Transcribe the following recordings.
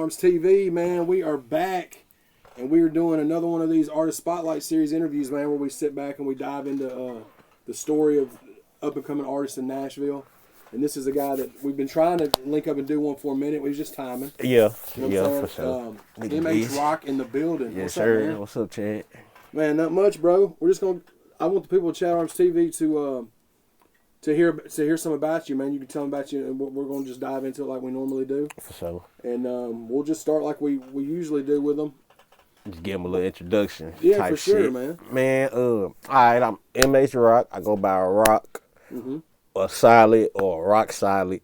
ChadArmesTV, man. We are back, and we are doing another one of these Artist Spotlight Series interviews, man, where we sit back and we dive into the story of up-and-coming artists in Nashville. And this is a guy that we've been trying to link up and do one for a minute. We was just timing. Yeah, You know yeah, for sure. Rocc in the building. Yes, What's sir. up, man? What's up, Chad? Man, not much, bro. We're just gonna. I want the people at ChadArmesTV to hear some about you, man. You can tell them about you, and we're gonna just dive into it like we normally do. For sure. And we'll just start like we usually do with them. Just give him a little introduction. Yeah, type for sure, shit. man. Man, all right, I'm Rocc. I go by Rocc, or Solid, or Rock Solid.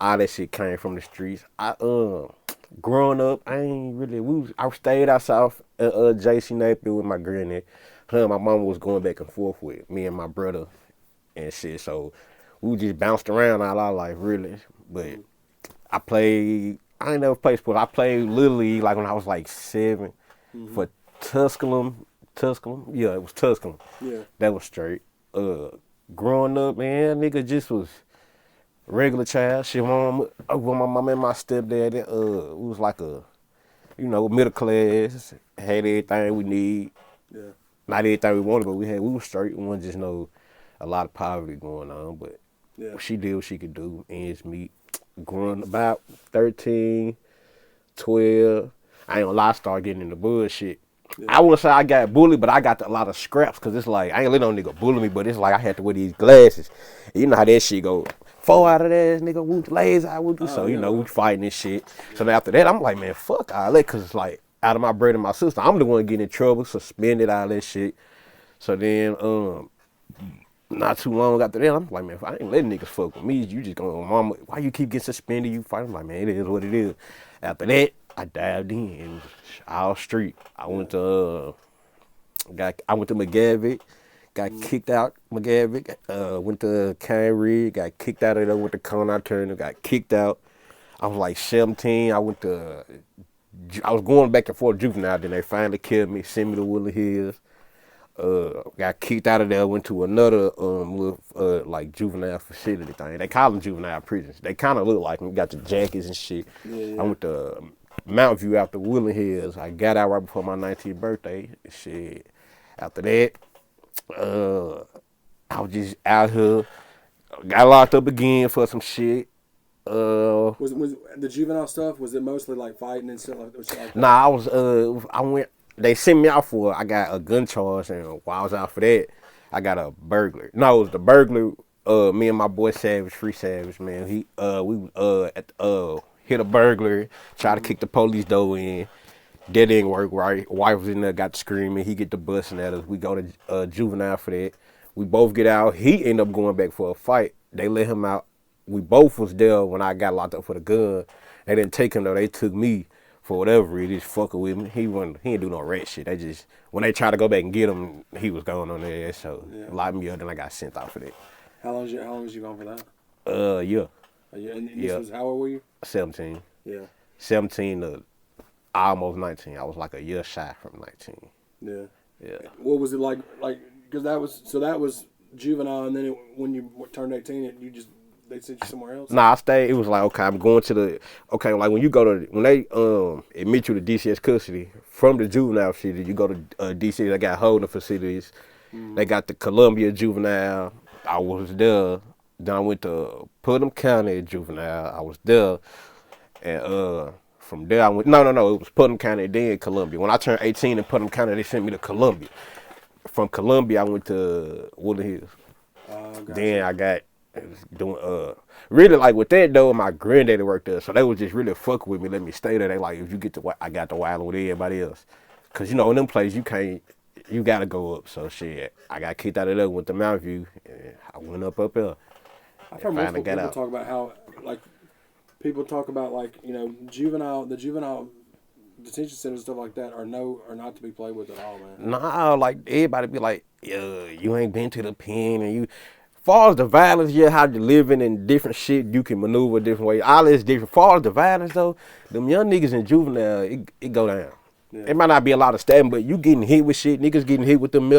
All that shit came from the streets. I growing up, I ain't really. I stayed out south at JC Napier with my granny. Her and my mama was going back and forth with me and my brother and shit. So we just bounced around all our life, really. But I ain't never played sports. I played Little League like when I was like 7 for Tusculum. Yeah, it was Tusculum. Yeah. That was straight. Growing up, man, nigga just was regular child. Shit, with my mom and my stepdad, it was like a, middle class, had everything we need. Yeah. Not everything we wanted, but we was straight. We wasn't just a lot of poverty going on, but she did what she could do. Ends meet. Growing about 13, 12, I ain't gonna lie, I started getting into bullshit. Yeah. I wouldn't say I got bullied, but I got a lot of scraps, because it's like, I ain't let no nigga bully me, but it's like I had to wear these glasses. And you know how that shit go. 4 out of that, nigga, whoop, lazy, I would do. So, we fighting this shit. Yeah. So then after that, I'm like, man, fuck all that, because it's like, out of my brother and my sister, I'm the one getting in trouble, suspended, all that shit. So then, not too long after that, I'm like, man, if I ain't letting niggas fuck with me, you just going, mama, why you keep getting suspended? You fight? I'm like, man, it is what it is. After that, I dived in. It was all street. I went to McGavick, got kicked out McGavick. Went to Canary, got kicked out of there. Went to Conard Turner, got kicked out. I was like 17. I was going back and forth juvenile. Then they finally killed me, sent me to Woodland Hills. Got kicked out of there, went to another like juvenile facility thing. They call them juvenile prisons. They kind of look like them. Got the jackets and shit. Yeah. I went to Mount View after Woodland Hills. I got out right before my 19th birthday. Shit. After that, I was just out here. Got locked up again for some shit. Was the juvenile stuff? Was it mostly like fighting and stuff like that? Nah, I went. They sent me out I got a gun charge, and while I was out for that, I got a burglar. No, it was the burglar. Me and my boy Free Savage, man. We hit a burglar, tried to kick the police door in. That didn't work right. Wife was in there, got screaming. He get the busting at us. We go to juvenile for that. We both get out. He ended up going back for a fight. They let him out. We both was there when I got locked up for the gun. They didn't take him though. They took me. For whatever it is, fucking with me. He didn't do no rat shit. They just, when they tried to go back and get him, he was going on their ass. So locked me up, then I got sent out for that. How long was you gone for that? Yeah. And this was, how old were you? 17. Yeah. 17 to almost 19. I was like a year shy from 19. Yeah. Yeah. What was it like, because that was juvenile, and then when you turned 18, they sent you somewhere else? Nah, I stayed. It was like, okay, I'm going to like when they admit you to DCS custody, from the juvenile city, you go to DC, they got holding facilities. They got the Columbia juvenile. I was there. Then I went to Putnam County juvenile. I was there. And from there I went, no, it was Putnam County, then Columbia. When I turned 18 in Putnam County, they sent me to Columbia. From Columbia, I went to Woodland Hills. Then I got doing really like with that though, my granddaddy worked there, so they was just really fucking with me, let me stay there. They like, if you get to, I got to wild with everybody else, cause in them places you gotta go up. So shit, I got kicked out of there, went to Mount View, and I went up there. I've heard multiple people talk about how the juvenile detention centers and stuff like that are not to be played with at all, man. Nah, like everybody be like, yeah, you ain't been to the pen, and you. Far as the violence, how you living and different shit, you can maneuver different ways. All this different. Far as the violence though, them young niggas in juvenile, it go down. Yeah. It might not be a lot of stabbing, but you getting hit with shit. Niggas getting hit with them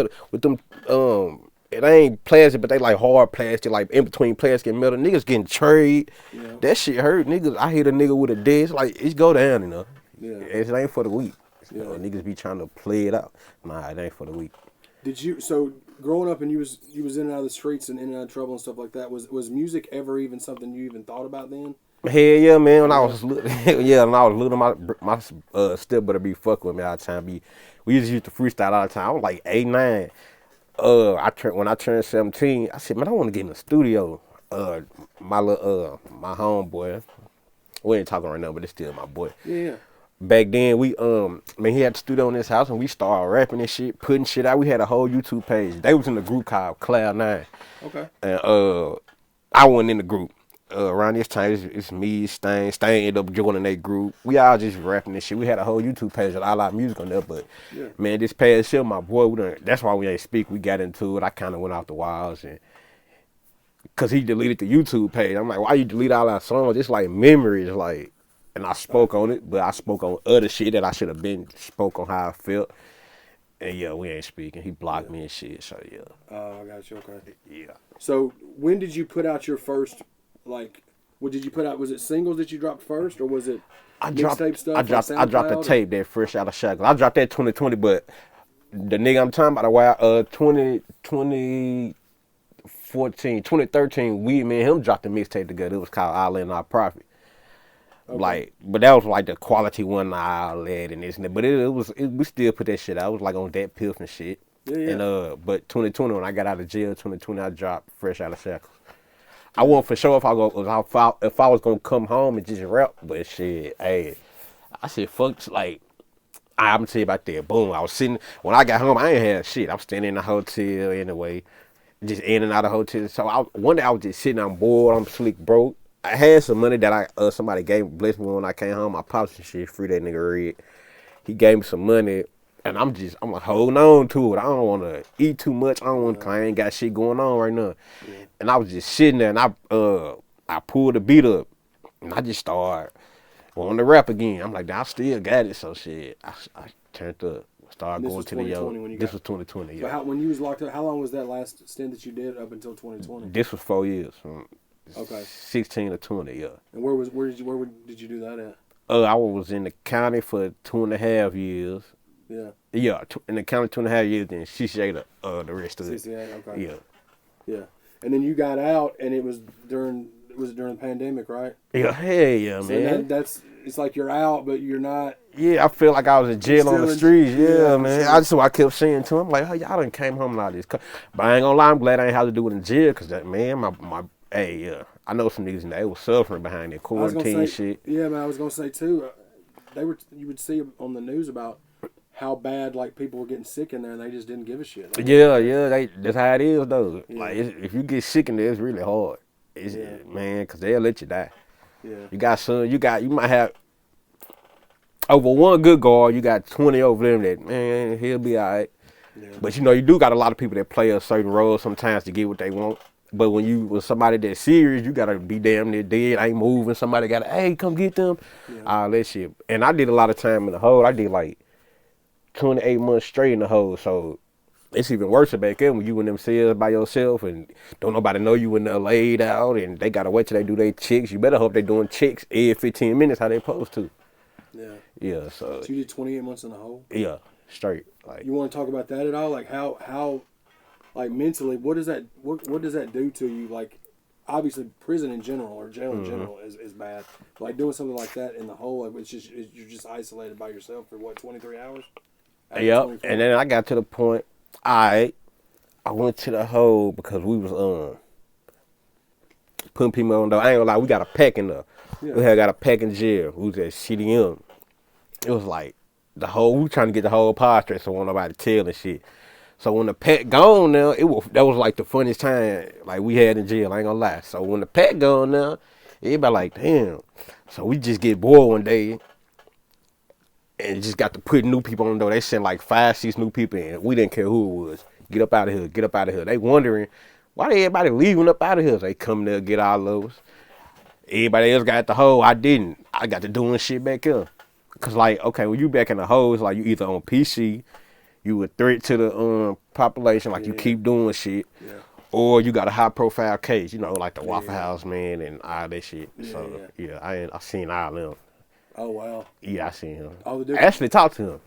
it ain't plastic, but they like hard plastic, like in between plastic and metal. Niggas getting trade. Yeah. That shit hurt. Niggas, I hit a nigga with a desk, like it go down, Yeah. It ain't for the weak. Yeah. Niggas be trying to play it out. Nah, it ain't for the weak. Did you, so growing up and you was in and out of the streets and in and out of trouble and stuff like that, was music ever even something you even thought about then? Hell yeah, man. When I was little, when I was little, my stepbrother be fucking with me all the time. We used to freestyle all the time. I was like 8, 9. When I turned 17, I said, man, I want to get in the studio. My homeboy, we ain't talking right now, but it's still my boy. Yeah. Back then, he had the studio in his house, and we started rapping and shit, putting shit out. We had a whole YouTube page. They was in the group called Cloud9. Okay. And I wasn't in the group. Around this time, it's me, Stain. Stain ended up joining that group. We all just rapping and shit. We had a whole YouTube page with all our music on there, but man, this past year, my boy, that's why we ain't speak. We got into it. I kind of went off the walls, and cause he deleted the YouTube page. I'm like, why you delete all our songs? It's like memories, like. And I spoke on it, but I spoke on other shit that I should have been spoke on how I felt. And yeah, we ain't speaking. He blocked me and shit. So yeah. Oh, I got you. Okay. Yeah. So when did you put out your first, like, what did you put out? Was it singles that you dropped first, or was it mixtape stuff? I dropped the tape that Fresh Out of Shackles. I dropped that 2020, but the nigga I'm talking about a while, 2013, me and him dropped the mixtape together. It was called All In Our Profit. Okay. Like, but that was like the quality one I led and this and that. But we still put that shit out. It was like on that piff and shit. Yeah, yeah. And but 2020, when I got out of jail, 2020, I dropped Fresh Out of Shackles. I wasn't for sure if I was gonna come home and just rap, but shit, hey, I said fuck, like, I'm gonna tell you about that. Boom, I was sitting when I got home. I ain't had shit. I'm standing in the hotel anyway, just in and out of hotel. So one day I was just sitting, I'm bored, I'm sleep broke. I had some money that somebody blessed me when I came home. My pops and shit free that nigga Red. He gave me some money, and I'm like holding on to it. I don't want to eat too much. I don't want to. I ain't got shit going on right now. Yeah. And I was just sitting there, and I pulled the beat up, and I just started wanting to rap again. I'm like, I still got it. So shit, I turned up. Started going to the yo. This was 2020. So yeah. When you was locked up, how long was that last stint that you did up until 2020? This was 4 years. Okay. 16 to 20, yeah. And where did you do that at? I was in the county for 2.5 years. Yeah. Yeah, in the county 2.5 years, then CCA the rest of it. CCA, okay. Yeah. Yeah. And then you got out, and it was during the pandemic, right? Yeah, hell yeah, so man. It's like you're out, but you're not. Yeah, I feel like I was in jail on the streets. Yeah, man. I kept saying to him, like, hey, y'all done came home and all this. But I ain't gonna lie, I'm glad I ain't have to do it in jail, because that, man, hey, yeah, I know some niggas they was suffering behind that quarantine shit. Yeah, man, I was gonna say too. You would see on the news about how bad like people were getting sick in there, and they just didn't give a shit. Like, That's how it is though. Yeah. Like if you get sick in there, it's really hard. Man, because they'll let you die. Yeah. You might have over one good guard, you got 20 over them that man he'll be all right. Yeah. But you do got a lot of people that play a certain role sometimes to get what they want. But when you with somebody that's serious, you gotta be damn near dead. Ain't moving. Somebody gotta, hey, come get them. Yeah. All that shit. And I did a lot of time in the hole. I did like 28 months straight in the hole. So it's even worse back then when you in them cells by yourself and don't nobody know you in there laid out and they gotta wait till they do their checks. You better hope they doing checks every 15 minutes how they supposed to. Yeah. Yeah. So you did 28 months in the hole? Yeah, straight. Like, you want to talk about that at all? Like how like mentally, what does that do to you? Like, obviously, prison in general or jail in general is bad. Like doing something like that in the hole, like, you're just isolated by yourself for what, 23 hours? Yep. And then I got to the point. I went to the hole because we was putting people on the. I ain't gonna lie, we got a pack in there. Yeah. We had got a pack in jail. We was at CDM. It was like we trying to get the whole pod straight so won't nobody tell and shit. So when the pack gone now, that was like the funniest time like we had in jail. I ain't gonna lie. So when the pack gone now, everybody like, damn. So we just get bored one day and just got to put new people on the door. They sent like 5, 6 new people in. We didn't care who it was. Get up out of here. Get up out of here. They wondering why everybody leaving up out of here. They come there, get all of us. Everybody else got the hole. I didn't. I got to doing shit back here. Cause like, okay, when you back in the hole, it's like you either on PC. You a threat to the population, like you keep doing shit, or you got a high profile case, like the Waffle House man and all that shit. I seen all of them. Oh wow. Yeah, I seen him. Oh, I actually talked to him.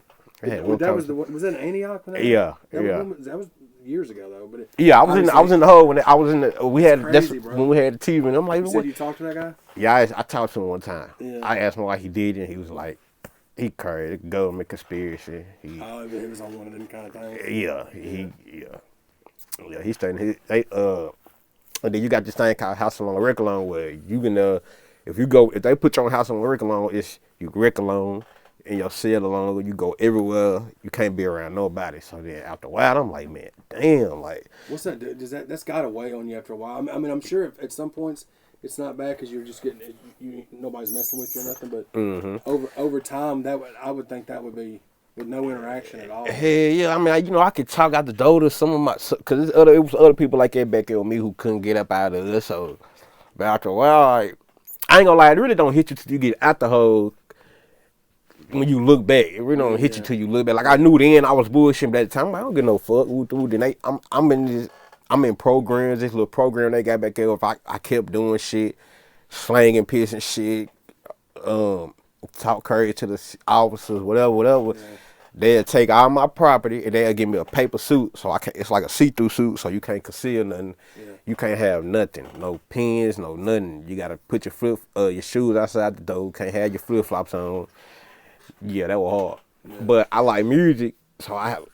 Was that in Antioch? Yeah. That was years ago though. But I was in the hole when I was in the. We had crazy, bro. when we had the TV, and I'm like, you said you talked to that guy? Yeah, I talked to him one time. Yeah. I asked him why he did it, and he was like, he crazy, government conspiracy. He was on one of them kind of things. Yeah, he's starting. And then you got this thing called house alone, rec alone, where you can, if they put you on house alone, rec alone, it's you rec alone, and your cell alone, you go everywhere, you can't be around nobody. So then after a while, I'm like, man, damn, like. What's that do? That's got to weigh on you after a while. I mean, I'm sure at some points it's not bad because you're just getting nobody's messing with you or nothing. But over time, I would think that would be with no interaction at all. Hell yeah, I mean, I could talk out the door to some of my, cause it was other people like that back there with me who couldn't get up out of it. So, but after a while, like, I ain't gonna lie, it really don't hit you till you get out the hole. When you look back, it really don't hit you till you look back. Like I knew then I was bullshitting, but at the time I don't give no fuck. Then I'm in programs, this little program they got back there. If I kept doing shit, slanging, pissing shit, talk courage to the officers, whatever. Yeah. They'll take all my property and they'll give me a paper suit, so it's like a see-through suit, so you can't conceal nothing. Yeah. You can't have nothing, no pins, no nothing. You gotta put your shoes outside the door. Can't have your flip flops on. Yeah, that was hard. Yeah. But I like music, so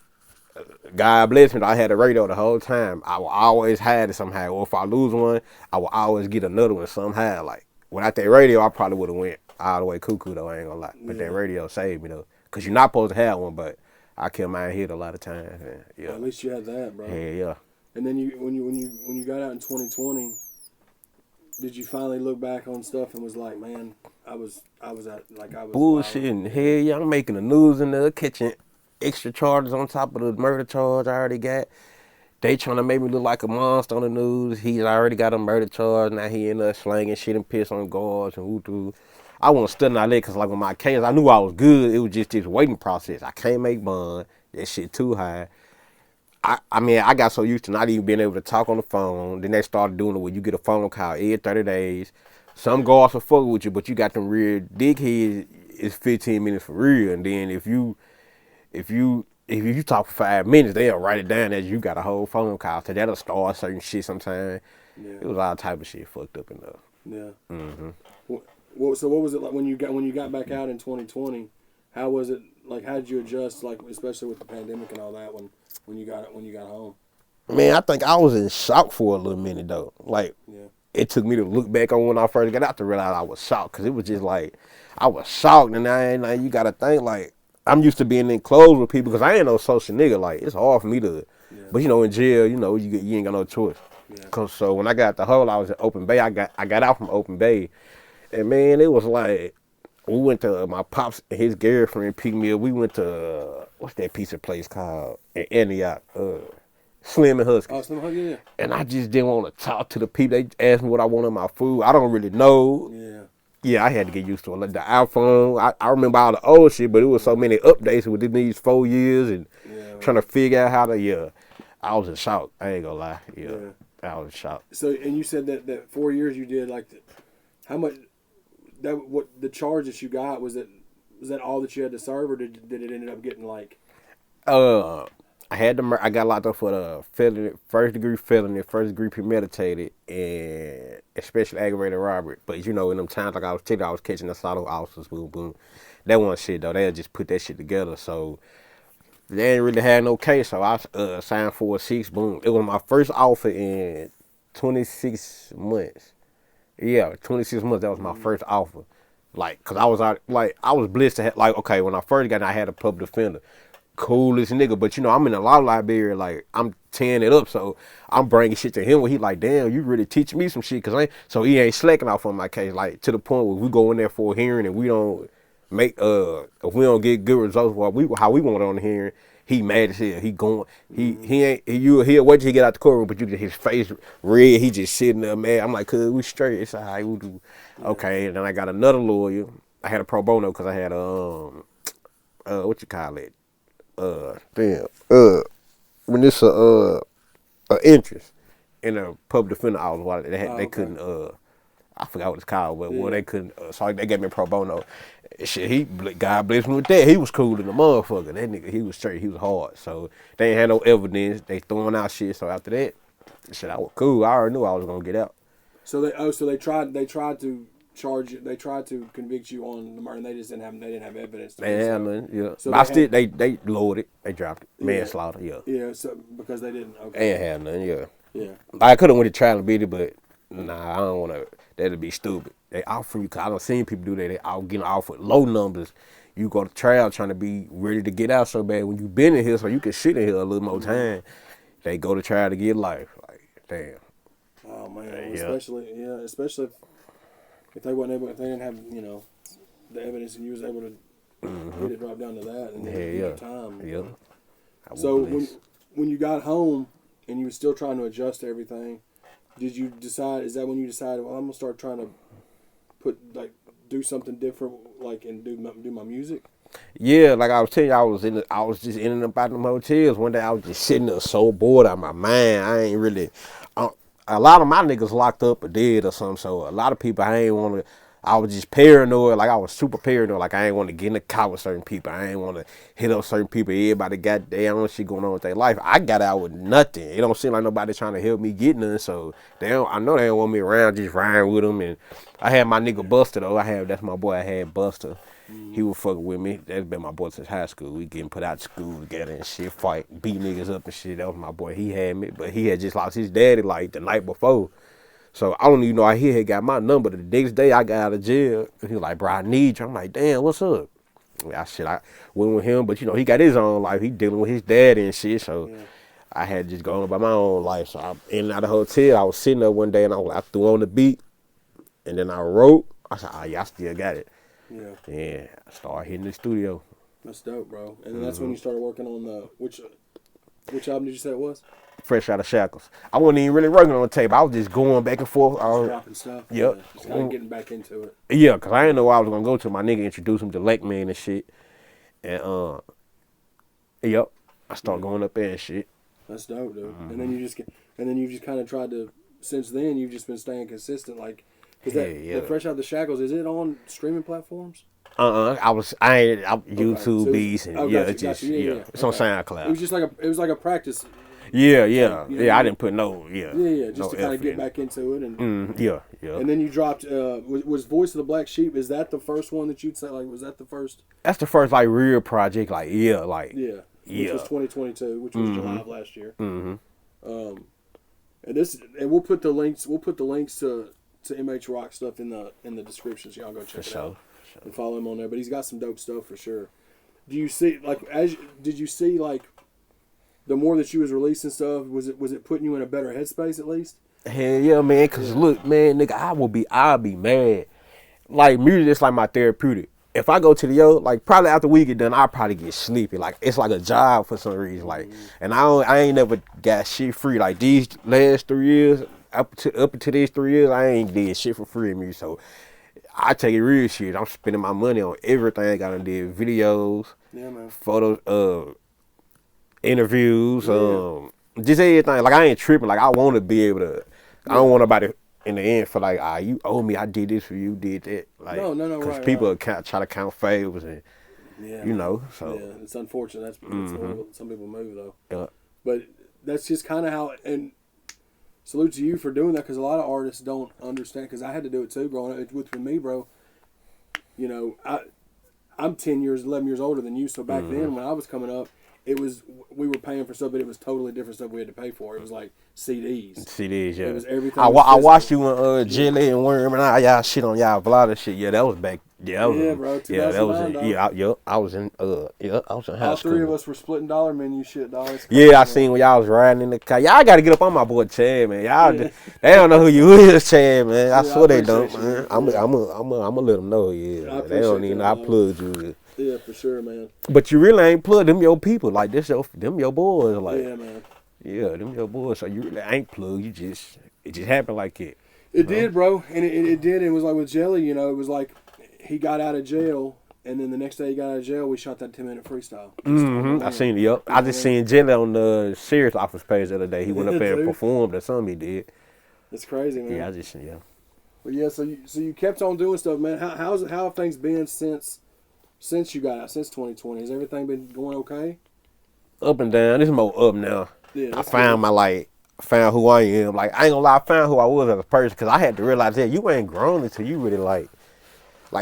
God bless me, I had a radio the whole time. I will always have it somehow. Or if I lose one, I will always get another one somehow. Like without that radio, I probably would have went all the way cuckoo though. I ain't gonna lie. But that radio saved me though, cause you're not supposed to have one, but I kept mine hit a lot of times. And, yeah. Well, at least you had that, bro. Yeah. And then when you got out in 2020, did you finally look back on stuff and was like, man, I was bullshitting. Hell yeah, I'm making the news in the kitchen. Extra charges on top of the murder charge I already got. They trying to make me look like a monster on the news. He's already got a murder charge. Now he in there slanging shit and piss on guards and woo-doo. I wasn't studying out there because like with my case, I knew I was good. It was just this waiting process. I can't make bond. That shit too high. I mean, I got so used to not even being able to talk on the phone. Then they started doing it where you get a phone call every 30 days. Some guards will fuck with you, but you got them real dickheads. It's 15 minutes for real. And then if you talk for 5 minutes, they'll write it down as you got a whole phone call. So that'll start certain shit sometimes. Yeah. It was all type of shit fucked up enough. Yeah. So what was it like when you got back out in 2020? How was it like? How did you adjust, like especially with the pandemic and all that when you got home? Man, I think I was in shock for a little minute though. Like it took me to look back on when I first got out to realize I was shocked, because it was just like I was shocked, and I ain't like, you gotta think like. I'm used to being enclosed with people because I ain't no social nigga. Like, it's hard for me to, but in jail, you ain't got no choice. Yeah. Cause so when I got the hole, I was in Open Bay. I got out from Open Bay, and man, it was like we went to my pops and his girlfriend picked me up. We went to what's that piece of place called in Antioch, Slim and Husky. Oh, Slim and Husky, yeah. And I just didn't want to talk to the people. They asked me what I wanted in my food. I don't really know. Yeah. Yeah, I had to get used to it. Like the iPhone, I remember all the old shit, but it was so many updates within these 4 years and trying to figure out how to, I was in shock. I ain't gonna lie. Yeah. I was in shock. So, and you said that 4 years you did, like, how much, what the charge that you got, was that all that you had to serve, or did it end up getting, like? I got locked up for the felony, first degree premeditated, and especially aggravated robbery. But in them times like I was catching assault on officers, boom, boom. That wasn't shit though. They just put that shit together. So they ain't really had no case. So I signed for a 6, boom. It was my first offer in 26 months. Yeah, 26 months. That was my first offer. Like, cause I was blessed to have, like, okay, when I first got in, I had a public defender. Coolest nigga, but I'm in a law library, like I'm tearing it up, so I'm bringing shit to him where he like, damn, you really teach me some shit, so he ain't slacking off on my case, like to the point where we go in there for a hearing and we don't make if we don't get good results how we want it on the hearing, he mad as hell. He'll wait till he get out the courtroom, but you get his face red, he just sitting there, man. I'm like, cuz we straight, it's alright, we do. Okay, and then I got another lawyer. I had a pro bono because I had what you call it? When it's a interest in a public defender office, they couldn't I forgot what it's called, but well, Yeah. they couldn't. So they gave me pro bono. Shit, God bless me with that. He was cool in the motherfucker. That nigga, he was straight. He was hard. So they ain't had no evidence. They throwing out shit. So after that, shit, I was cool. I already knew I was gonna get out. So they tried to charge you. They tried to convict you on the murder. And they just didn't have evidence. They ain't had nothing. Yeah. So But I still they lowered it. They dropped it. Yeah. Manslaughter. Yeah. Yeah. So because they didn't. They Okay. ain't had nothing. Yeah. Yeah. I could have went to trial and beat it, but nah, I don't want to. That'd be stupid. They offer you, cause I done seen people do that. They out getting offered low numbers. You go to trial trying to be ready to get out so bad. When you been in here, so you can sit in here a little more time. They go to trial to get life. Like, damn. Oh man. Yeah. Especially if they wasn't able, if they didn't have the evidence and you was able to get it dropped down to that and then time. Yeah. So when you got home and you were still trying to adjust to everything, did you decide? Is that when you decided? Well, I'm gonna start trying to do something different, like and do my music. Yeah, like I was telling you, I was just in and about them hotels. One day I was just sitting there so bored out of my mind. I ain't really. A lot of my niggas locked up or dead or something. So a lot of people I ain't want to. I was just paranoid. Like I was super paranoid. Like I ain't want to get in the car with certain people. I ain't want to hit up certain people. Everybody got their own shit going on with their life. I got out with nothing. It don't seem like nobody trying to help me get none. So I know they don't want me around just riding with them. And I had my nigga Buster though. That's my boy. I had Buster. He was fucking with me. That's been my boy since high school. We getting put out of school together and shit, fight, beat niggas up and shit. That was my boy. He had me, but he had just lost his daddy like the night before. So I don't even know. He had got my number. The next day I got out of jail. And he was like, bro, I need you. I'm like, damn, what's up? I went with him, but he got his own life. He dealing with his daddy and shit. So I had just gone about my own life. So I'm in and out of the hotel. I was sitting there one day and I threw on the beat. And then I wrote. I said, oh yeah, I still got it. Yeah. I started hitting the studio. That's dope, bro. And then that's when you started working on the which album did you say it was? Fresh Out of Shackles. I wasn't even really working on the tape. I was just going back and forth. Dropping stuff. Yep. Yeah, just kind of getting back into it. Yeah, because I didn't know where I was going to go to. My nigga introduced him to Lake Man and shit. And, yep. I started going up there and shit. That's dope, dude. And then you just kind of tried to, since then, you've just been staying consistent. Like, that Fresh Out the Shackles, is it on streaming platforms? YouTube beats and it's on SoundCloud. It was like a practice. Yeah. I didn't put no just to kind of get back into it and yeah. And then you dropped was Voice of the Black Sheep. Is that the first one that you'd say? Like, was that the first? That's the first like real project. Like which was 2022, which was July of last year. And we'll put the links to MH Rocc stuff in the description, so y'all go check it out and follow him on there. But he's got some dope stuff for sure. Do you see did you see like the more that you was releasing stuff, was it putting you in a better headspace at least? Hell yeah, man. Cause look, man, nigga, I'll be mad. Like music is like my therapeutic. If I go to the like probably after we get done, I'll probably get sleepy. Like it's like a job for some reason. Like, and I ain't never got shit free. Like these last 3 years, up to these 3 years, I ain't did shit for free in music. So I take it real shit. I'm spending my money on everything. I done did videos, photos, interviews, just everything. Like I ain't tripping. Like I want to be able to. I don't want nobody in the end for like, you owe me. I did this for you. Did that. Like, no. Because people try to count favors and So it's unfortunate. That's what some people move though. Yeah. But that's just kind of how. And salute to you for doing that, because a lot of artists don't understand. Because I had to do it too growing up with me, bro. I'm 11 years older than you. So back then, when I was coming up, we were paying for stuff, but it was totally different stuff we had to pay for. It was like CDs. Yeah. It was everything. I watched you and Jelly and Worm and y'all shit on y'all vlog and shit. Yeah, that was back. Yeah, bro. Yeah, that was it. I was in high school. All three of us were splitting dollar menu shit, dog. Yeah, I seen when y'all was riding in the car. Y'all got to get up on my boy Chad, man. They don't know who you is, Chad, man. I swear they don't, man. I'm gonna let them know. Yeah, they don't even know I plugged you. Yeah, for sure, man. But you really ain't plugged them your people. Like them your boys. Like, yeah, man. Yeah, them your boys. So you really ain't plugged. It just happened like it. It did, bro, and it did. It was like with Jelly, it was like he got out of jail, and then the next day he got out of jail, we shot that 10-minute freestyle. I seen it. Yep. I just seen Jelly on the Serious Office page the other day. He went up there and performed or something he did. It's crazy, man. Yeah, But yeah, so you kept on doing stuff, man. How have things been since you got out, since 2020? Has everything been going okay? Up and down. It's more up now. Yeah, I found found who I am. Like, I ain't gonna lie, I found who I was as a person, because I had to realize that you ain't grown until you really like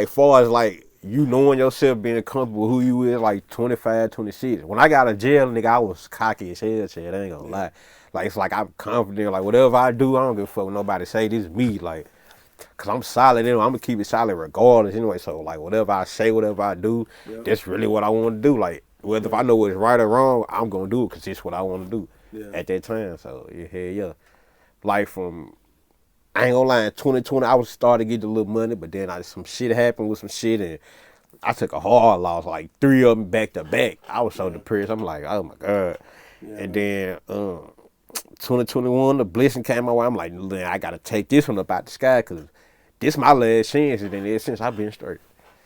far as like you knowing yourself, being comfortable who you is, like 25, 26. When I got out of jail, nigga, I was cocky as hell, shit. I ain't gonna lie. Like, it's like I'm confident. Like, whatever I do, I don't give a fuck what nobody say. This is me. Like, cause I'm solid anyway. I'm gonna keep it solid regardless anyway. So like, whatever I say, whatever I do, that's really what I want to do. Like, whether if I know what's right or wrong, I'm gonna do it because it's what I want to do at that time. So yeah. Like, from, I ain't gonna lie, in 2020 I was starting to get a little money, but then some shit happened with some shit, and I took a hard loss, like 3 of them back to back. I was so depressed. I'm like, oh my God. And then 2021, the blessing came my way. I'm like, I gotta take this one up out the sky, because this my last chance, and then ever since I've been straight.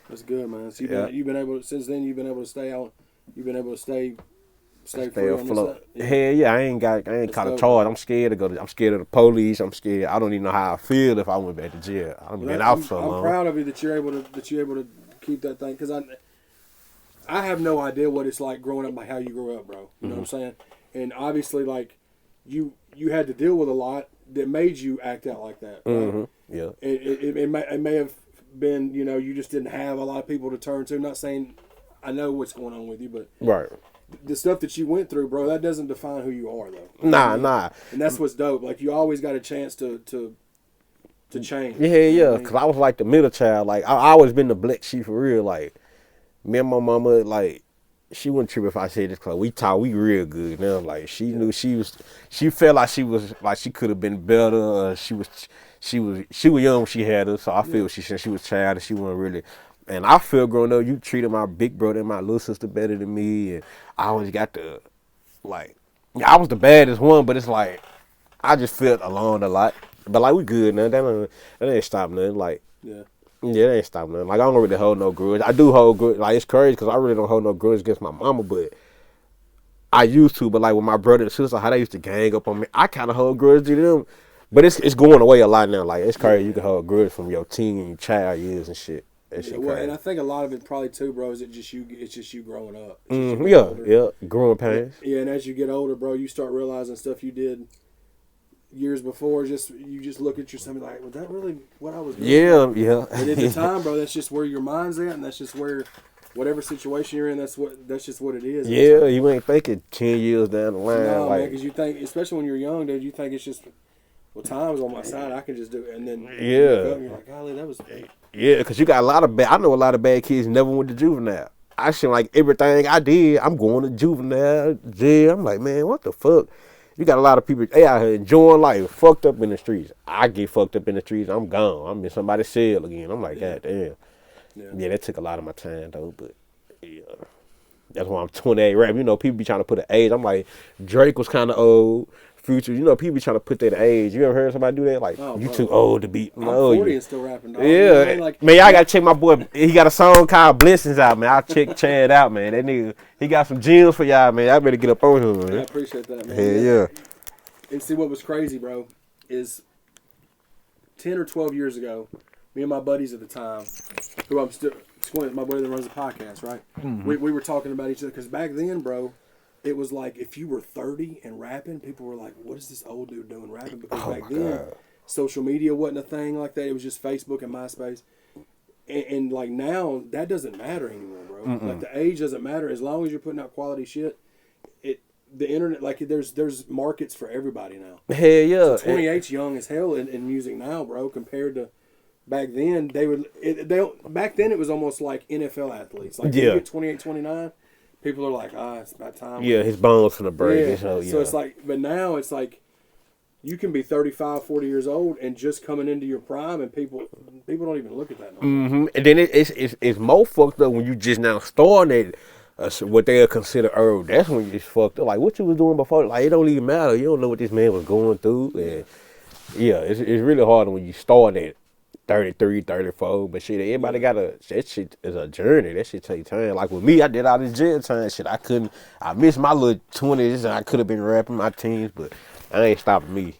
That's good, man. So you've been able to, since then you've been able to stay out. You've been able to stay free afloat. Hell yeah, I ain't caught a charge. I'm scared to I'm scared of the police. I'm scared. I don't even know how I feel if I went back to jail. I've been out so long. I'm proud of you that you're able to keep that thing, because I have no idea what it's like growing up, like how you grew up, bro. You know what I'm saying? And obviously, like, you had to deal with a lot that made you act out like that. Right? Yeah. It may have been, you just didn't have a lot of people to turn to. I'm not saying I know what's going on with you, but right. The stuff that you went through, bro, that doesn't define who you are, though. Nah. And that's what's dope. Like, you always got a chance to change. Yeah. Because I was like the middle child. Like, I always been the black sheep for real. Like, me and my mama, like, she wouldn't trip if I said this, because we real good now. Like, she knew she felt like she could have been better. She was young when she had us, so I feel she said she was childish. She wasn't really. And I feel growing up, you treated my big brother and my little sister better than me, and I always got to, like, I was the baddest one, but it's like, I just felt alone a lot. But like, we good now. That ain't stop nothing. Like, that ain't stop nothing. Like, I don't really hold no grudge. I do hold grudge. Like, it's crazy because I really don't hold no grudge against my mama, but I used to. But like, with my brother and sister, how they used to gang up on me, I kind of hold grudge to them. But it's going away a lot now. Like, it's crazy. You can hold grudge from your teen and your child years and shit. Well, and I think a lot of it probably too, bro, is it's just you growing up. Growing pains. Yeah, and as you get older, bro, you start realizing stuff you did years before. You just look at yourself and like, was that really what I was doing? Yeah. And at the time, bro, that's just where your mind's at, and that's just where whatever situation you're in, that's just what it is. Yeah, you ain't thinking 10 years down the line. No, man, because you think, especially when you're young, dude, you think it's just, well, time's on my side, I can just do it, and then you're like, golly, that was. Yeah, because you got I know a lot of bad kids never went to juvenile. I seem like everything I did, I'm going to juvenile, jail. I'm like, man, what the fuck? You got a lot of people, they out here enjoying life, fucked up in the streets. I get fucked up in the streets, I'm gone. I'm in somebody's cell again. I'm like, God damn. Yeah, that took a lot of my time, though, but yeah. That's why I'm 28 rap. People be trying to put an age. I'm like, Drake was kind of old. Future, people be trying to put that age. You ever heard somebody do that? Like, you too old to be. I'm 40 and still rapping, dog. Yeah. Man, y'all got to check my boy. He got a song called Blessings out, man. I'll check Chad out, man. That nigga, he got some gems for y'all, man. Y'all better get up on him, man. I appreciate that, man. Yeah. And see, what was crazy, bro, is 10 or 12 years ago, me and my buddies at the time, who I'm still, my buddy that runs the podcast, right? Mm-hmm. We were talking about each other, because back then, bro, it was like, if you were 30 and rapping, people were like, what is this old dude doing rapping? Because back then, social media wasn't a thing like that. It was just Facebook and MySpace. And like now, that doesn't matter anymore, bro. Mm-mm. Like, the age doesn't matter. As long as you're putting out quality shit, the internet, like, there's markets for everybody now. Hell yeah. So 28's young as hell in music now, bro, compared to back then. Back then, it was almost like NFL athletes. Like, you get 28, 29, people are like, it's about time. Yeah, his bones from the break. Yeah. So it's like, but now it's like, you can be 35, 40 years old and just coming into your prime, and people don't even look at that no more. Mm-hmm. And then it's more fucked up when you just now starting at what they'll consider early. That's when it's fucked up. Like, what you was doing before, like, it don't even matter. You don't know what this man was going through. And it's really hard when you start at 33, 34, but shit, everybody that shit is a journey. That shit take time. Like, with me, I did all this jail time shit. I missed my little 20s, and I could have been rapping my teens, but I ain't stopping me.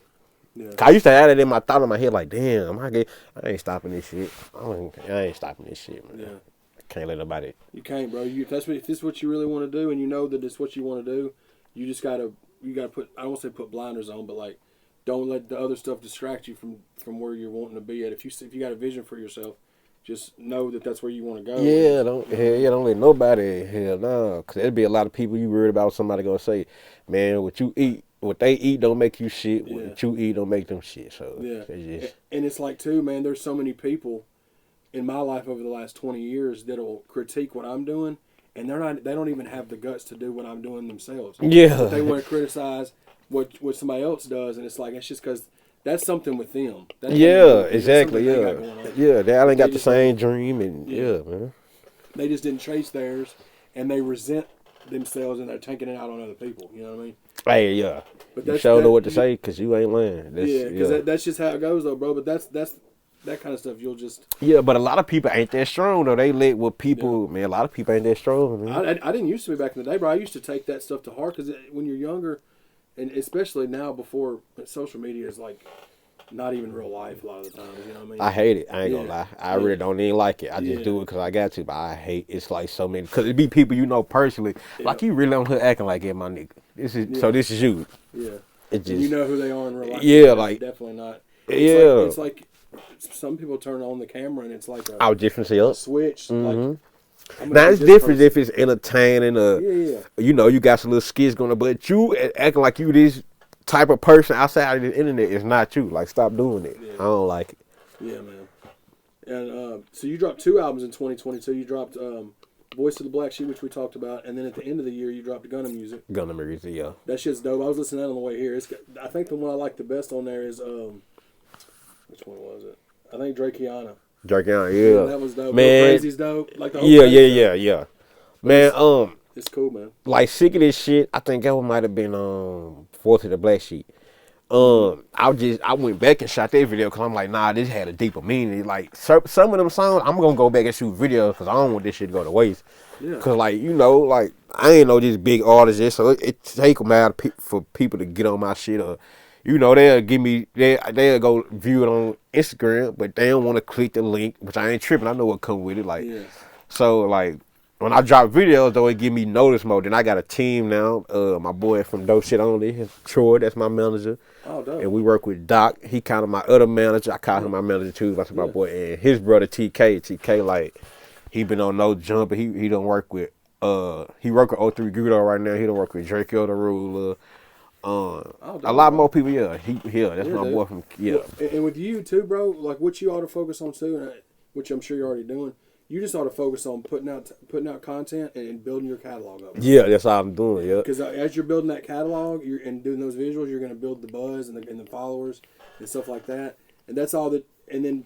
Yeah. I used to have it in my thought in my head like, damn, I ain't stopping this shit. I ain't stopping this shit, man. Yeah. I can't let nobody. You can't, bro. If this is what you really want to do, and you know that it's what you want to do, you just gotta put. I don't want to say put blinders on, but like, don't let the other stuff distract you from where you're wanting to be at. If you got a vision for yourself, just know that that's where you want to go. Yeah, don't let nobody. Hell no, because there'd be a lot of people you worried about somebody gonna say, man, what they eat don't make you shit. What you eat don't make them shit. So yeah, and it's like too, man. There's so many people in my life over the last 20 years that'll critique what I'm doing, and they don't even have the guts to do what I'm doing themselves. Yeah, but they want to criticize what somebody else does, and it's like it's just because that's something with them. Exactly. Yeah, they ain't got the same dream, and man, they just didn't chase theirs, and they resent themselves, and they're taking it out on other people. You know what I mean? Hey, yeah. But you sure know what to say because you ain't lying. Because that's just how it goes, though, bro. But that's that kind of stuff. You'll just but a lot of people ain't that strong though. They let what people man. A lot of people ain't that strong. Man. I didn't used to be back in the day, bro. I used to take that stuff to heart because when you're younger, and especially now before social media is like not even real life a lot of the times. You know what I mean? I hate it. I ain't gonna lie. I really don't even like it. I just do it because I got to. But I hate it's like so many because it be people you know personally. Like you really on here acting like my nigga. This is you. Yeah. It just you know who they are in real life. Yeah, like definitely not. It's like some people turn on the camera and it's like a different switch. Like, now it's different if it's entertaining. You know, you got some little skits going on, but you acting like you this type of person outside of the internet is not you. Like, stop doing it. Yeah. I don't like it. Yeah, man. And so you dropped 2 albums in 2022. You dropped Voice of the Black Sheep, which we talked about, and then at the end of the year, you dropped Gunna Music. Gunna Music, yeah. That shit's dope. I was listening to that on the way here. I think the one I like the best on there is which one was it? I think Drakeana. Yeah. That was dope. Man, Crazy's dope. Like the whole yeah. Man, it's cool, man. Like sick of this shit. I think that one might have been Voice of the Black Sheep. I went back and shot that video because I'm like, nah, this had a deeper meaning. Like some of them songs, I'm gonna go back and shoot videos because I don't want this shit to go to waste. Yeah. Cause like like I ain't know this big artist yet, so it take them out for people to get on my shit or. They'll give me, they'll go view it on Instagram, but they don't want to click the link, which I ain't tripping. I know what come with it. Like, so like when I drop videos, though, it give me notice mode. Then I got a team now. My boy from Dope Shit Only, Troy, that's my manager. Oh, dope. And we work with Doc. He kind of my other manager. I call him my manager too. That's my boy. And his brother TK. TK, like, he been on No Jump. He don't work with, he work with O3 Guido right now. He don't work with Draco the Ruler. A lot more people, that's my boy from, And with you too, bro, like what you ought to focus on too, which I'm sure you're already doing, you just ought to focus on putting out content and building your catalog up. Yeah, that's all I'm doing, Because as you're building that catalog and doing those visuals, you're going to build the buzz and the followers and stuff like that. And that's all that, and then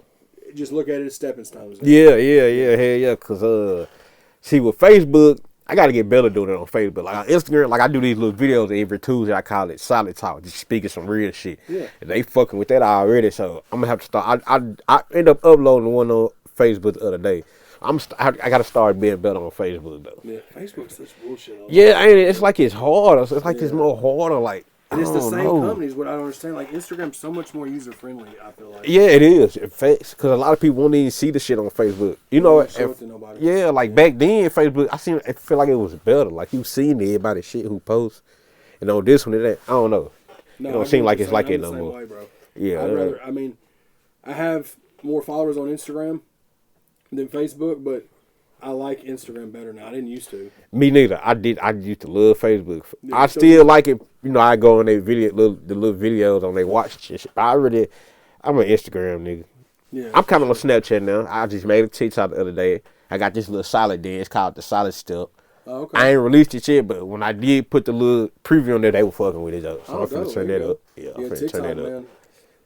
just look at it as stepping stones. Yeah, hell yeah, because, see, with Facebook, I got to get better doing it on Facebook. Like on Instagram, like I do these little videos every Tuesday. I call it Solid Talk, just speaking some real shit. Yeah. And they fucking with that already, so I'm going to have to start. I end up uploading one on Facebook the other day. I got to start being better on Facebook, though. Yeah, Facebook's such bullshit. Yeah, ain't it? It's like it's harder. It's like it's more harder, like. And it's the same companies, what I don't understand. Like, Instagram's so much more user-friendly, I feel like. Yeah, it is. In fact, because a lot of people won't even see the shit on Facebook. Like back then, Facebook, I feel like it was better. Like, you seen everybody shit who posts. And on this one, I don't know. No, it don't seem like it's like it no more. Way, bro. Yeah. I have more followers on Instagram than Facebook, but I like Instagram better now. I didn't used to. Me neither. I used to love Facebook. Yeah, I still like it. I go on their the little videos on their watch shit. I'm an Instagram nigga. Yeah. I'm kind of on Snapchat now. I just made a TikTok the other day. I got this little solid dance called the Solid Step. Oh, okay. I ain't released it yet, but when I did put the little preview on there, they were fucking with it though. So I'm finna turn that up. Yeah, I'm finna turn that up. Man.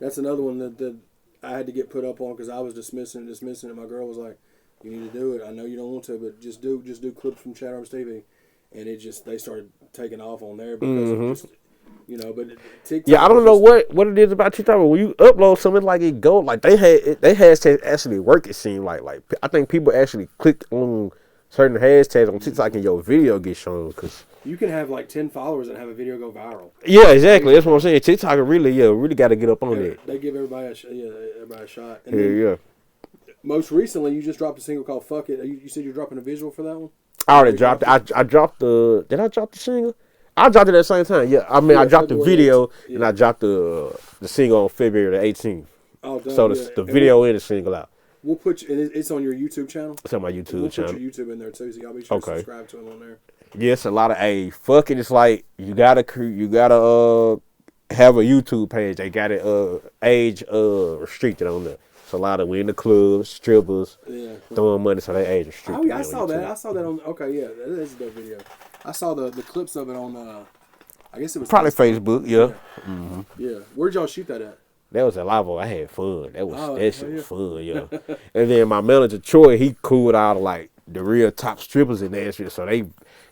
That's another one that I had to get put up on because I was dismissing it. And my girl was like, "You need to do it. I know you don't want to, but just do clips from ChadArmesTV." And they started taking off on there because of just, but TikTok. Yeah, I don't know what it is about TikTok, but when you upload something like it go, like they hashtags actually work. It seemed like I think people actually clicked on certain hashtags on TikTok and your video gets shown because You can have like 10 followers and have a video go viral. Yeah, exactly. That's what I'm saying. TikTok really got to get up on that. They give everybody a shot. And Yeah. Most recently, you just dropped a single called "Fuck It." You said you're dropping a visual for that one. I already dropped it. I dropped the. Did I drop the single? I dropped it at the same time. Yeah, I mean, I dropped the video and I dropped the single on February the 18th. Oh, done, so the video and the single out. We'll put you, and it's on your YouTube channel. It's on my YouTube channel. We'll put your YouTube in there too, so y'all be sure to subscribe to him on there. Yes, a lot of fucking. It's like you gotta have a YouTube page. They got it age restricted on there. So a lot of we in the clubs, strippers, throwing money, so they age restricted. Oh yeah, I saw that. I saw that on. Okay, yeah, that is a dope video. I saw the clips of it on. I guess it was probably Facebook. Yeah. Mm-hmm. Yeah. Where'd y'all shoot that at? That was a live. I had fun. That shit was fun, yeah. And then my manager Troy, he cooled out like the real top strippers in Nashville, so they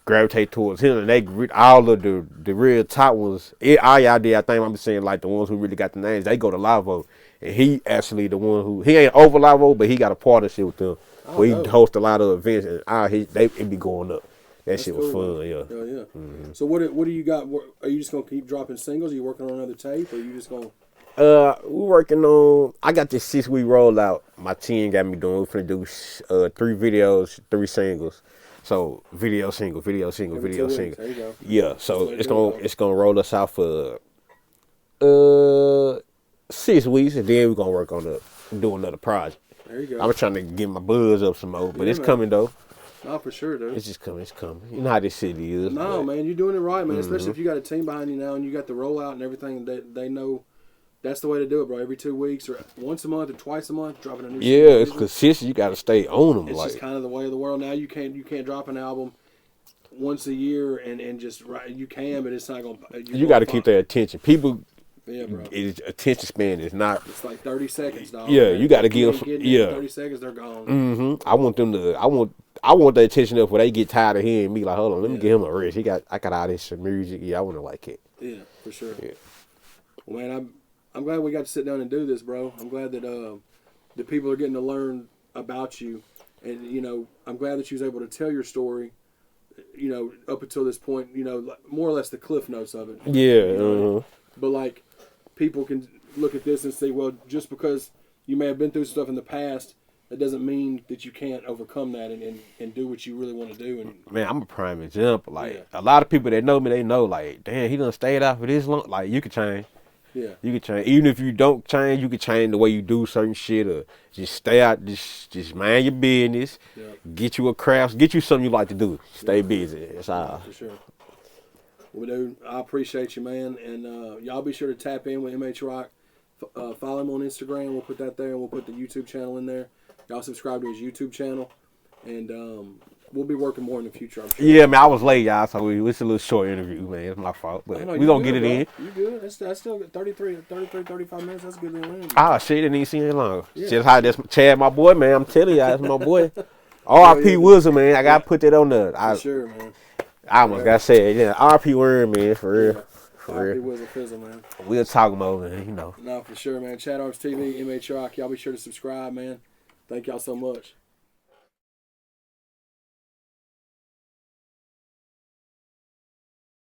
gravitate towards him, and they all of the real top ones. All y'all did, I think I'm saying like the ones who really got the names. They go to Lavo, and he actually the one who he ain't over Lavo, but he got a partnership with them. Where he hosts a lot of events, and it be going up. That's shit was fun, yeah. Oh yeah. Mm-hmm. So what do you got? Are you just gonna keep dropping singles? Are you working on another tape, or are you just gonna? We're working on. I got this 6-week rollout. My team got me doing. We're finna do 3 videos, 3 singles. So video single. There you go. Yeah. So it's gonna roll us out for 6 weeks, and then we're gonna work on do another project. There you go. I'm trying to get my buzz up some more, but it's coming though. No, for sure, dude. It's just coming. It's coming. You know how this city is. No, man, you're doing it right, man. Especially if you got a team behind you now and you got the rollout and everything. They know. That's the way to do it, bro. Every 2 weeks or once a month or twice a month, dropping a new. Yeah, it's consistent. You got to stay on them. It's just kind of the way of the world now. You can't drop an album once a year and just you can, but it's not gonna. You got to keep their attention. People. Yeah, bro. Attention span is not. It's like 30 seconds, dog. Yeah, you got to give them. 30 seconds, they're gone. Mm-hmm. I want them to. I want their attention up where they get tired of hearing me. Like, hold on, let me give him a rest. I got all this music. Yeah, I want to like it. Yeah, for sure. Yeah. Well, man, I'm glad we got to sit down and do this, bro. I'm glad that the people are getting to learn about you, and I'm glad that you was able to tell your story. Up until this point, more or less the cliff notes of it. Yeah. But like, people can look at this and say, well, just because you may have been through stuff in the past, that doesn't mean that you can't overcome that and do what you really want to do. And man, I'm a prime example. Like a lot of people that know me, they know like, damn, he done stayed out for this long. Like you could change. Yeah, you could change. Even if you don't change, you could change the way you do certain shit, or just stay out. Just mind your business. Yeah. Get you a craft. Get you something you like to do. Stay busy. That's all. For sure. Well, dude, I appreciate you, man, and y'all be sure to tap in with MH Rocc. Follow him on Instagram. We'll put that there, and we'll put the YouTube channel in there. Y'all subscribe to his YouTube channel, and we'll be working more in the future, I'm sure. Yeah, man, I was late, y'all, so it's a little short interview, man. It's my fault, but we gonna get it in. You good? That's still 35 minutes. That's good in. Ah, shit, didn't even see any long. Yeah. Just how that's Chad, my boy, man. I'm telling y'all, that's my boy. R.P. Wilson, man. I gotta put that on there. For sure, man. I almost gotta say it. Yeah, R.P. Worm, man, for real. Yeah. R.P. Wilson Fizzle, man. We'll talk more, man. No, for sure, man. ChadArmesTV, MH Rocc. Y'all be sure to subscribe, man. Thank y'all so much.